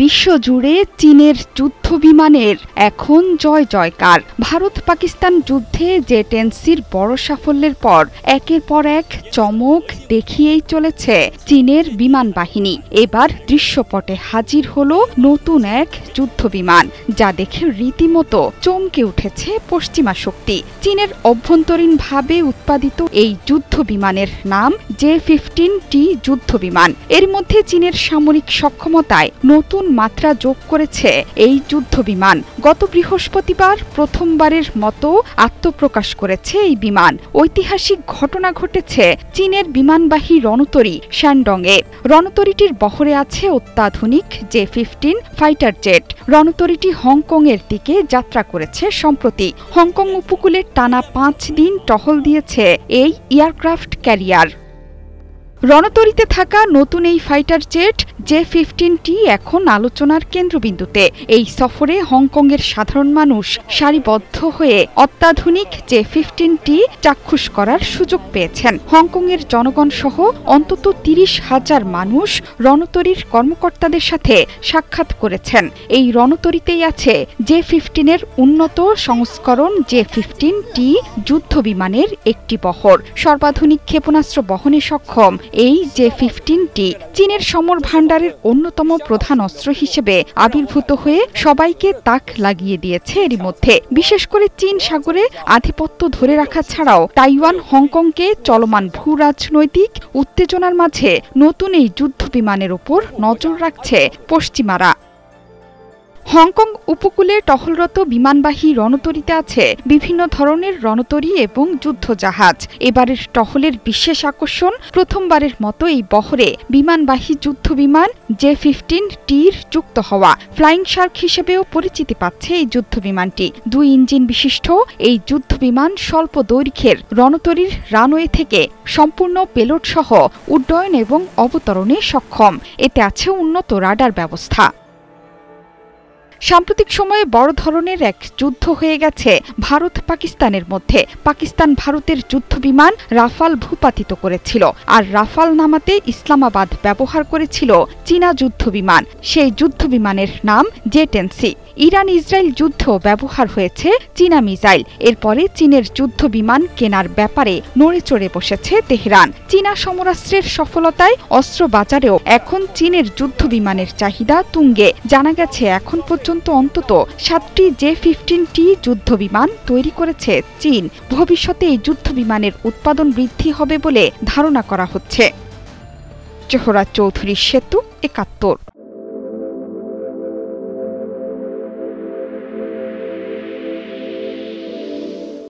বিশ্বজুড়ে চীনের যুদ্ধ বিমানের এখন জয় জয়কার। ভারত পাকিস্তান যুদ্ধে জে-10সির বড় সাফল্যের পর একের পর এক চমক দেখিয়েই চলেছে চীনের বিমান বাহিনী। এবার দৃশ্যপটে হাজির হলো নতুন এক যুদ্ধ বিমান, যা দেখে রীতিমতো চমকে উঠেছে পশ্চিমা শক্তি। চীনের অভ্যন্তরীণভাবে উৎপাদিত এই যুদ্ধ বিমানের নাম J-15T যুদ্ধ বিমান। এর মধ্যে চীনের সামরিক সক্ষমতায় নতুন মাত্রা যোগ করেছে এই যুদ্ধ বিমান। গত বৃহস্পতিবার প্রথমবারের মতো আত্মপ্রকাশ করেছে এই বিমান। ঐতিহাসিক ঘটনা ঘটেছে চীনের বিমানবাহী রণতরী শ্যানডংয়ে। রণতরীটির বহরে আছে অত্যাধুনিক J-15 ফাইটার জেট। রণতরীটি হংকংয়ের দিকে যাত্রা করেছে সম্প্রতি। হংকং উপকূলে টানা 5 দিন টহল দিয়েছে এই এয়ারক্রাফট ক্যারিয়ার। রণতরীতে থাকা নতুন এই ফাইটার জেট J-15T এখন আলোচনার কেন্দ্রবিন্দুতে। এই সফরে হংকংয়ের সাধারণ মানুষ সারিবদ্ধ হয়ে অত্যাধুনিক J-15T চাক্ষুষ করার সুযোগ পেয়েছেন। হংকংয়ের জনগণ সহ অন্তত 30,000 মানুষ রণতরীর কর্মকর্তাদের সাথে সাক্ষাৎ করেছেন। এই রণতরীতেই আছে J-15 উন্নত সংস্করণ J-15T যুদ্ধ বিমানের একটি বহর। সর্বাধুনিক ক্ষেপণাস্ত্র বহনে সক্ষম এই J-15T চীনের সমর ভাণ্ডারের অন্যতম প্রধান অস্ত্র হিসেবে আবির্ভূত হয়ে সবাইকে তাক লাগিয়ে দিয়েছে এরই মধ্যে। বিশেষ করে চীন সাগরে আধিপত্য ধরে রাখা ছাড়াও তাইওয়ান, হংকংকে চলমান ভূ রাজনৈতিক উত্তেজনার মাঝে নতুন এই যুদ্ধ বিমানের উপর নজর রাখছে পশ্চিমারা। হংকং উপকূলে টহলরত বিমানবাহী রণতরীতে আছে বিভিন্ন ধরনের রণতরী এবং যুদ্ধজাহাজ। এবারের টহলের বিশেষ আকর্ষণ, প্রথমবারের মতো এই বহরে বিমানবাহী যুদ্ধ বিমান J-15T'র যুক্ত হওয়া। ফ্লাইং শার্ক হিসেবেও পরিচিতি পাচ্ছে এই যুদ্ধ বিমানটি। 2 ইঞ্জিন বিশিষ্ট এই যুদ্ধ বিমান স্বল্প দৈর্ঘ্যের রণতরীর রানওয়ে থেকে সম্পূর্ণ পেলোড সহ উড্ডয়ন এবং অবতরণে সক্ষম। এতে আছে উন্নত রাডার ব্যবস্থা। সাম্প্রতিক সময়ে বড় ধরনের এক যুদ্ধ হয়ে গেছে ভারত পাকিস্তানের মধ্যে। পাকিস্তান ভারতের যুদ্ধ বিমান রাফাল ভূপাতিত করেছিল, আর রাফাল নামাতে ইসলামাবাদ ব্যবহার করেছিল চীনা যুদ্ধ বিমান। সেই যুদ্ধ বিমানের নাম J-10C। ইরান ইসরায়েল যুদ্ধেও ব্যবহার হয়েছে চীনা মিসাইল। এরপরে চীনের যুদ্ধ বিমান কেনার ব্যাপারে নড়েচড়ে বসেছে তেহরান। চীনা সমরাস্ত্রের সফলতায় অস্ত্র বাজারেও এখন চীনের যুদ্ধ বিমানের চাহিদা তুঙ্গে। জানা গেছে এখন পর্যন্ত অন্তত 7টি J-15T যুদ্ধ বিমান তৈরি করেছে চীন। ভবিষ্যতে এই যুদ্ধ বিমানের উৎপাদন বৃদ্ধি হবে বলে ধারণা করা হচ্ছে। জোহরা চৌধুরী, সেতু 71।